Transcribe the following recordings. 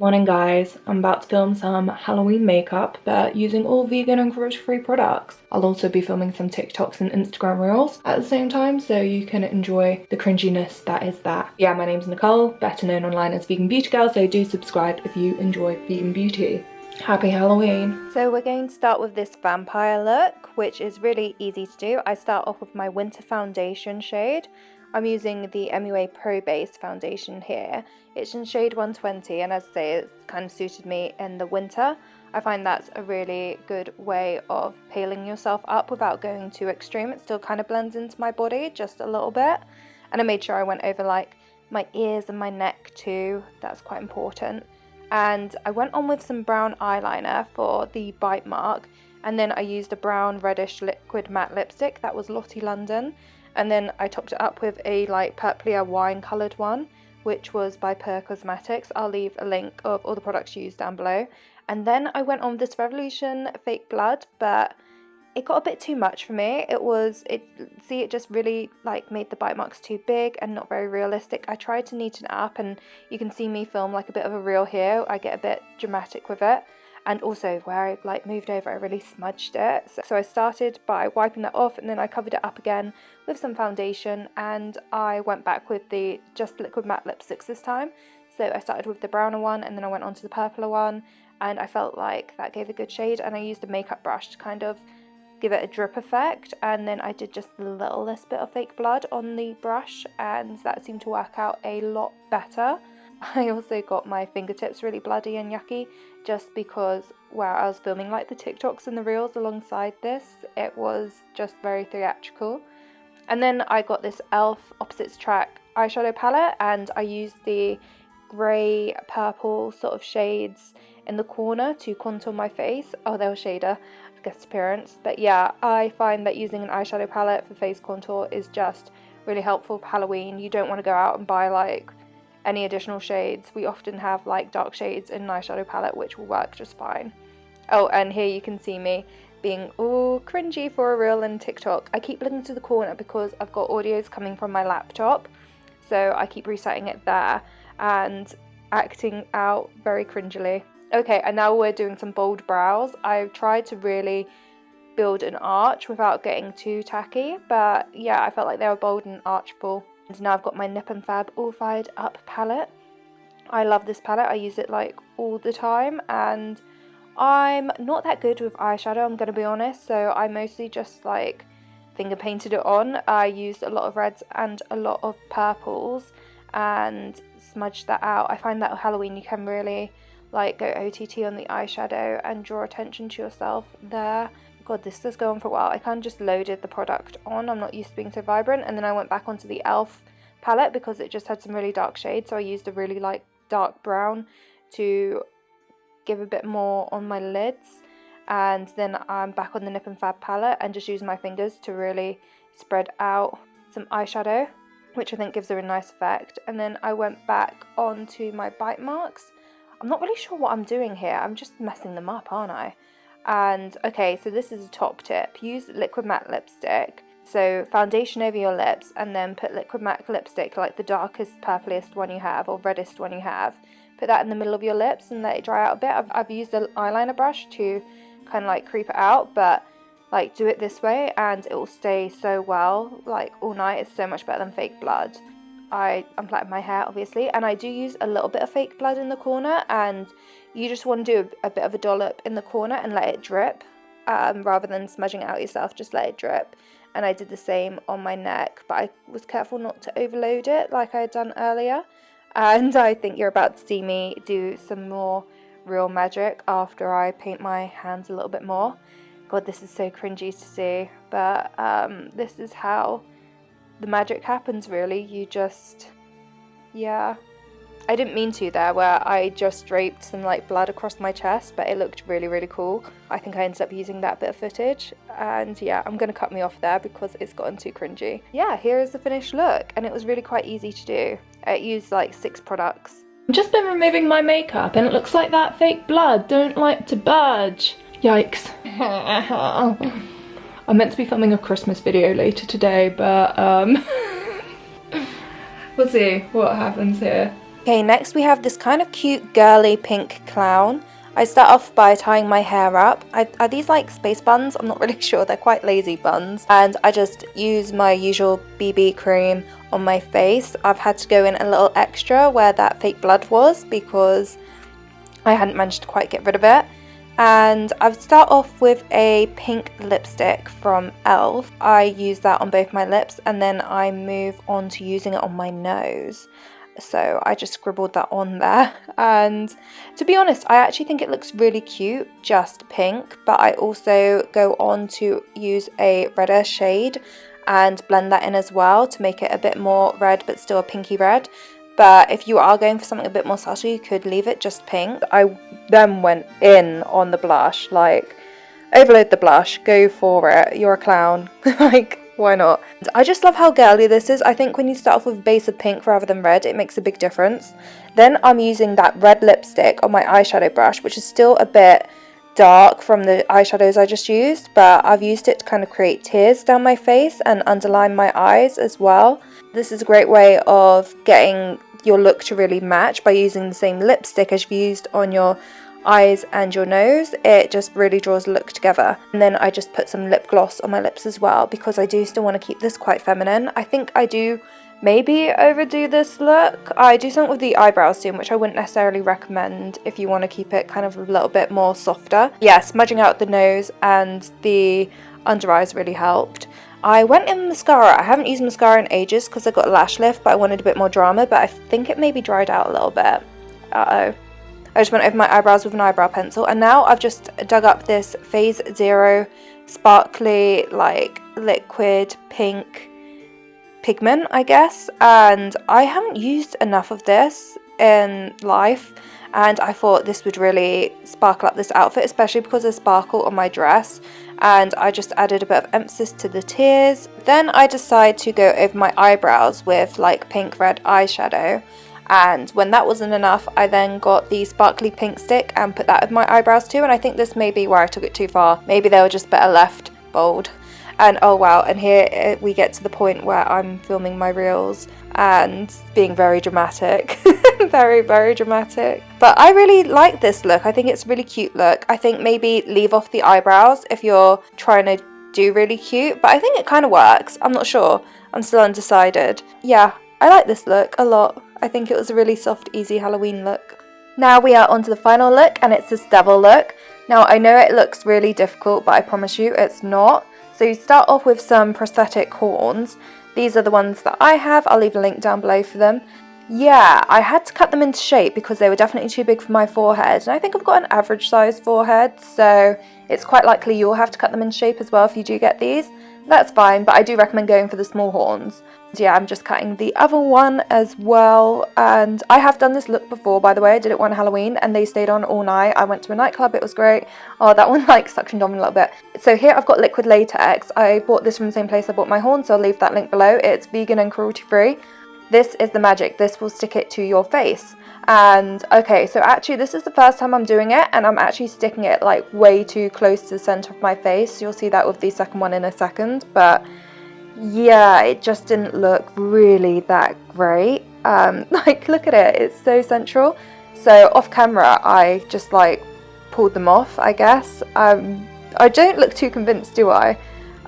Morning guys, I'm about to film some Halloween makeup but using all vegan and cruelty-free products. I'll also be filming some TikToks and Instagram reels at the same time so you can enjoy the cringiness that is that. Yeah, my name's Nicole, better known online as Vegan Beauty Girl, so do subscribe if you enjoy vegan beauty. Happy Halloween! So we're going to start with this vampire look, which is really easy to do. I start off with my winter foundation shade. I'm using the MUA Pro Base foundation here. It's in shade 120 and as I say, it's kind of suited me in the winter. I find that's a really good way of paling yourself up without going too extreme. It still kind of blends into my body just a little bit. And I made sure I went over like my ears and my neck too. That's quite important. And I went on with some brown eyeliner for the bite mark. And then I used a brown reddish liquid matte lipstick. That was Lottie London. And then I topped it up with a like purplier wine coloured one, which was by Pure Cosmetics. I'll leave a link of all the products used down below. And then I went on with this Revolution Fake Blood, but it got a bit too much for me. It just really like made the bite marks too big and not very realistic. I tried to neaten it up and you can see me film like a bit of a reel here. I get a bit dramatic with it. And also where I like moved over, I really smudged it. So I started by wiping that off and then I covered it up again with some foundation and I went back with the just liquid matte lipsticks this time. So I started with the browner one and then I went on to the purpler one and I felt like that gave a good shade and I used a makeup brush to kind of give it a drip effect, and then I did just a little bit of fake blood on the brush and that seemed to work out a lot better. I also got my fingertips really bloody and yucky just because where I was filming like the TikToks and the reels alongside this, it was just very theatrical. And then I got this e.l.f. Opposites Track eyeshadow palette and I used the grey purple sort of shades in the corner to contour my face. Oh, they were shader guest appearance, but yeah, I find that using an eyeshadow palette for face contour is just really helpful for Halloween. You don't want to go out and buy like any additional shades. We often have like dark shades in an eyeshadow palette which will work just fine. Oh, and here you can see me being all cringy for a reel in TikTok. I keep looking to the corner because I've got audios coming from my laptop, so I keep resetting it there and acting out very cringily. Okay, and now we're doing some bold brows. I've tried to really build an arch without getting too tacky, but yeah, I felt like they were bold and archable. And now I've got my Nip and Fab All Fired Up palette. I love this palette. I use it like all the time and I'm not that good with eyeshadow, I'm going to be honest, so I mostly just like finger painted it on. I used a lot of reds and a lot of purples and smudged that out. I find that with Halloween you can really like go OTT on the eyeshadow and draw attention to yourself there. God, this does go on for a while. I kind of just loaded the product on. I'm not used to being so vibrant. And then I went back onto the e.l.f. palette because it just had some really dark shades. So I used a really like dark brown to give a bit more on my lids. And then I'm back on the Nip and Fab palette and just using my fingers to really spread out some eyeshadow, which I think gives a really nice effect. And then I went back onto my bite marks. I'm not really sure what I'm doing here. I'm just messing them up, aren't I? And okay, so this is a top tip. Use liquid matte lipstick. So foundation over your lips and then put liquid matte lipstick, like the darkest, purpliest one you have or reddest one you have. Put that in the middle of your lips and let it dry out a bit. I've used an eyeliner brush to kind of like creep it out, but like do it this way and it will stay so well, like all night. It's so much better than fake blood. I'm plaiting my hair obviously and I do use a little bit of fake blood in the corner and you just want to do a bit of a dollop in the corner and let it drip rather than smudging it out yourself, just let it drip. And I did the same on my neck, but I was careful not to overload it like I had done earlier. And I think you're about to see me do some more real magic after I paint my hands a little bit more. God, this is so cringy to see, but this is how the magic happens really. You just, yeah. I didn't mean to there where I just draped some like blood across my chest, but it looked really, really cool. I think I ended up using that bit of footage and yeah, I'm going to cut me off there because it's gotten too cringy. Yeah, here is the finished look and it was really quite easy to do. I used like 6 products. I've just been removing my makeup and it looks like that fake blood don't like to budge. Yikes. I'm meant to be filming a Christmas video later today, but we'll see what happens here. Okay, next we have this kind of cute girly pink clown. I start off by tying my hair up. Are these like space buns? I'm not really sure. They're quite lazy buns. And I just use my usual BB cream on my face. I've had to go in a little extra where that fake blood was because I hadn't managed to quite get rid of it. And I've start off with a pink lipstick from ELF. I use that on both my lips and then I move on to using it on my nose. So I just scribbled that on there, and to be honest I actually think it looks really cute just pink, but I also go on to use a redder shade and blend that in as well to make it a bit more red but still a pinky red. But if you are going for something a bit more subtle, you could leave it just pink. I then went in on the blush, like overload the blush, go for it, you're a clown. Like, why not? I just love how girly this is. I think when you start off with a base of pink rather than red, it makes a big difference. Then I'm using that red lipstick on my eyeshadow brush, which is still a bit dark from the eyeshadows I just used, but I've used it to kind of create tears down my face and underline my eyes as well. This is a great way of getting your look to really match by using the same lipstick as you've used on your eyes and your nose. It just really draws the look together. And then I just put some lip gloss on my lips as well because I do still want to keep this quite feminine. I think I do maybe overdo this look. I do something with the eyebrows soon, which I wouldn't necessarily recommend if you want to keep it kind of a little bit more softer. Yeah, smudging out the nose and the under eyes really helped. I went in mascara. I haven't used mascara in ages because I got a lash lift, but I wanted a bit more drama, but I think it maybe dried out a little bit. Uh-oh. I just went over my eyebrows with an eyebrow pencil, and now I've just dug up this Phase Zero sparkly, like, liquid pink pigment, I guess, and I haven't used enough of this in life, and I thought this would really sparkle up this outfit, especially because of sparkle on my dress, and I just added a bit of emphasis to the tears. Then I decided to go over my eyebrows with, like, pink red eyeshadow. And when that wasn't enough, I then got the sparkly pink stick and put that with my eyebrows too, and I think this may be where I took it too far. Maybe they were just better left bold. And oh wow, and here we get to the point where I'm filming my reels and being very dramatic. Very, very dramatic. But I really like this look. I think it's a really cute look. I think maybe leave off the eyebrows if you're trying to do really cute, but I think it kind of works. I'm not sure. I'm still undecided. Yeah, I like this look a lot. I think it was a really soft, easy Halloween look. Now we are on to the final look, and it's this devil look. Now I know it looks really difficult, but I promise you it's not. So you start off with some prosthetic horns. These are the ones that I have. I'll leave a link down below for them. Yeah, I had to cut them into shape because they were definitely too big for my forehead. And I think I've got an average size forehead, so it's quite likely you'll have to cut them in shape as well if you do get these. That's fine, but I do recommend going for the small horns. Yeah, I'm just cutting the other one as well, and I have done this look before, by the way. I did it one Halloween and they stayed on all night. I went to a nightclub, it was great. Oh, that one like suctioned on a little bit. So here I've got liquid latex. I bought this from the same place I bought my horn, so I'll leave that link below. It's vegan and cruelty free. This is the magic. This will stick it to your face. And okay, so actually this is the first time I'm doing it, and I'm actually sticking it like way too close to the center of my face. You'll see that with the second one in a second, but yeah, it just didn't look really that great. Like, look at it, it's so central. So off camera I just like pulled them off, I guess. I don't look too convinced, do I?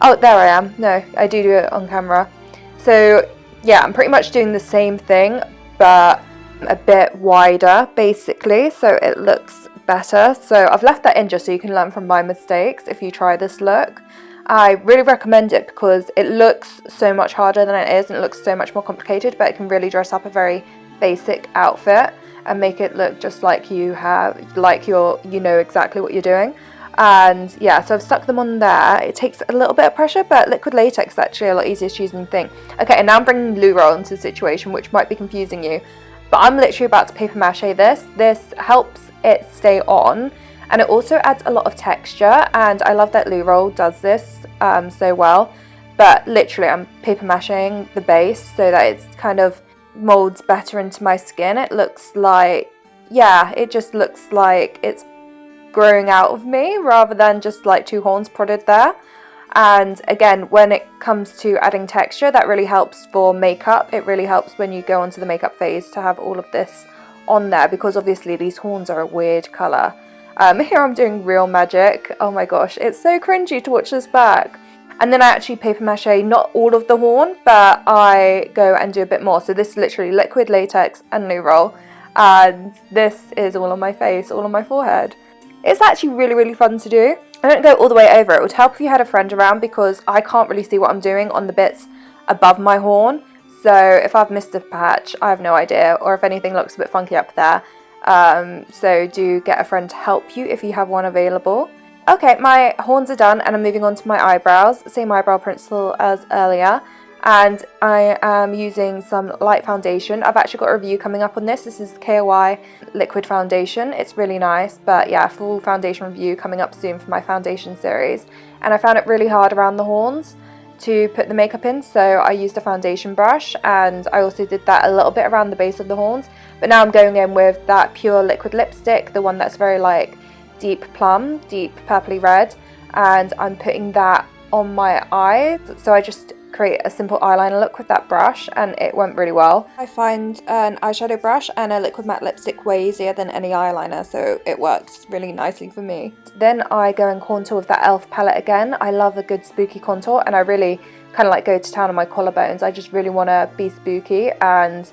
Oh, there I am. No, I do it on camera. So yeah, I'm pretty much doing the same thing, but a bit wider basically, so it looks better. So I've left that in just so you can learn from my mistakes if you try this look. I really recommend it because it looks so much harder than it is, and it looks so much more complicated, but it can really dress up a very basic outfit and make it look just like you know exactly what you're doing. And yeah, so I've stuck them on there. It takes a little bit of pressure, but liquid latex is actually a lot easier to use than you think. Okay, and now I'm bringing glue roll into the situation, which might be confusing you, but I'm literally about to paper mache this. This helps it stay on, and it also adds a lot of texture, and I love that glue roll does this so well. But literally I'm paper mashing the base so that it's kind of molds better into my skin. It looks like, yeah, it just looks like it's growing out of me rather than just like two horns prodded there. And again, when it comes to adding texture, that really helps for makeup. It really helps when you go onto the makeup phase to have all of this on there, because obviously these horns are a weird colour. Here I'm doing real magic. Oh my gosh, it's so cringy to watch this back. And then I actually paper mache not all of the horn, but I go and do a bit more. So this is literally liquid latex and loo roll, and this is all on my face, all on my forehead. It's actually really fun to do. I don't go all the way over. It would help if you had a friend around, because I can't really see what I'm doing on the bits above my horn. So if I've missed a patch, I have no idea, or if anything looks a bit funky up there. So do get a friend to help you if you have one available. Okay, my horns are done and I'm moving on to my eyebrows. Same eyebrow pencil as earlier. And I am using some light foundation. I've actually got a review coming up on this. This is the KOI liquid foundation. It's really nice, but yeah, full foundation review coming up soon for my foundation series. And I found it really hard around the horns to put the makeup in, so I used a foundation brush, and I also did that a little bit around the base of the horns. But now I'm going in with that pure liquid lipstick, the one that's very like deep plum, deep purpley red, and I'm putting that on my eyes. So I just create a simple eyeliner look with that brush, and it went really well. I find an eyeshadow brush and a liquid matte lipstick way easier than any eyeliner, so it works really nicely for me. Then I go and contour with that e.l.f. palette again. I love a good spooky contour, and I really kind of like go to town on my collarbones. I just really want to be spooky and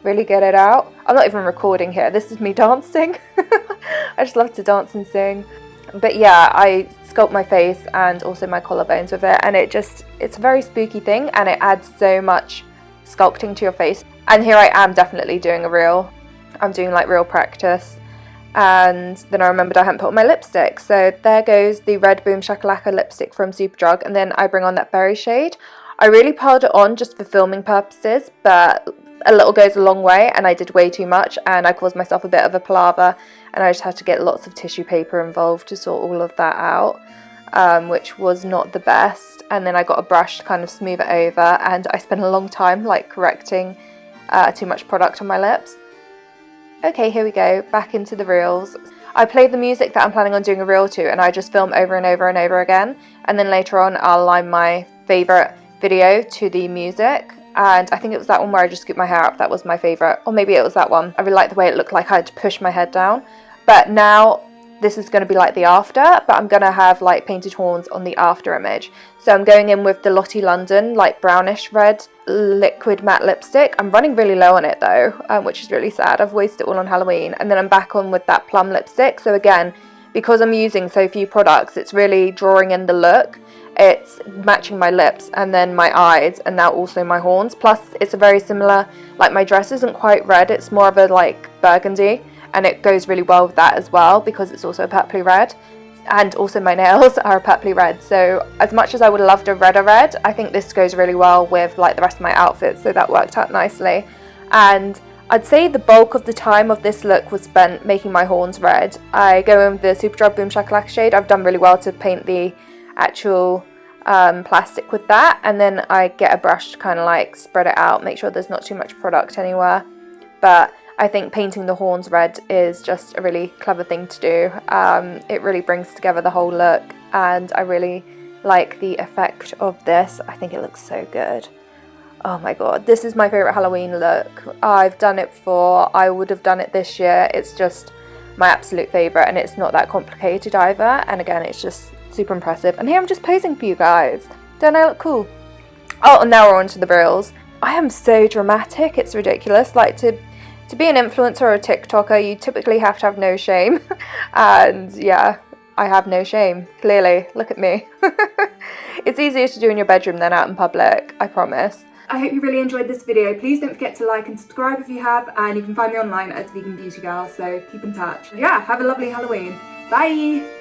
really get it out. I'm not even recording here, this is me dancing. I just love to dance and sing. But yeah, I sculpt my face and also my collarbones with it, and it's a very spooky thing, and it adds so much sculpting to your face. And here I am definitely doing a reel. I'm doing like real practice. And then I remembered I hadn't put on my lipstick, so there goes the red Boom Shakalaka lipstick from Superdrug, and then I bring on that berry shade. I really piled it on just for filming purposes, but a little goes a long way, and I did way too much and I caused myself a bit of a palaver, and I just had to get lots of tissue paper involved to sort all of that out, which was not the best. And then I got a brush to kind of smooth it over, and I spent a long time like correcting too much product on my lips. Okay, here we go, back into the reels. I play the music that I'm planning on doing a reel to, and I just film over and over and over again, and then later on I'll align my favourite video to the music. And I think it was that one where I just scooped my hair up, that was my favourite. Or maybe it was that one. I really liked the way it looked like I had to push my head down. But now this is going to be like the after, but I'm going to have like painted horns on the after image. So I'm going in with the Lottie London like brownish red liquid matte lipstick. I'm running really low on it though, which is really sad. I've wasted it all on Halloween. And then I'm back on with that plum lipstick. So again, because I'm using so few products, it's really drawing in the look. It's matching my lips and then my eyes, and now also my horns. Plus it's a very similar, like my dress isn't quite red, it's more of a like burgundy, and it goes really well with that as well because it's also a purpley red, and also my nails are a purpley red. So as much as I would have loved a redder red, I think this goes really well with like the rest of my outfit, so that worked out nicely. And I'd say the bulk of the time of this look was spent making my horns red. I go in with the Superdrug Boom Shakalaka shade. I've done really well to paint the actual plastic with that, and then I get a brush to kind of like spread it out, make sure there's not too much product anywhere. But I think painting the horns red is just a really clever thing to do. It really brings together the whole look, and I really like the effect of this. I think it looks so good. Oh my god, this is my favourite Halloween look. I've done it before, I would have done it this year. It's just my absolute favourite, and it's not that complicated either, and again it's just super impressive. And here I'm just posing for you guys. Don't I look cool? Oh, and now we're on to the reels. I am so dramatic, it's ridiculous. Like to be an influencer or a TikToker, you typically have to have no shame. And yeah, I have no shame, clearly. Look at me. It's easier to do in your bedroom than out in public, I promise. I hope you really enjoyed this video. Please don't forget to like and subscribe if you have, and you can find me online as Vegan Beauty Girl, so keep in touch. Yeah, have a lovely Halloween. Bye!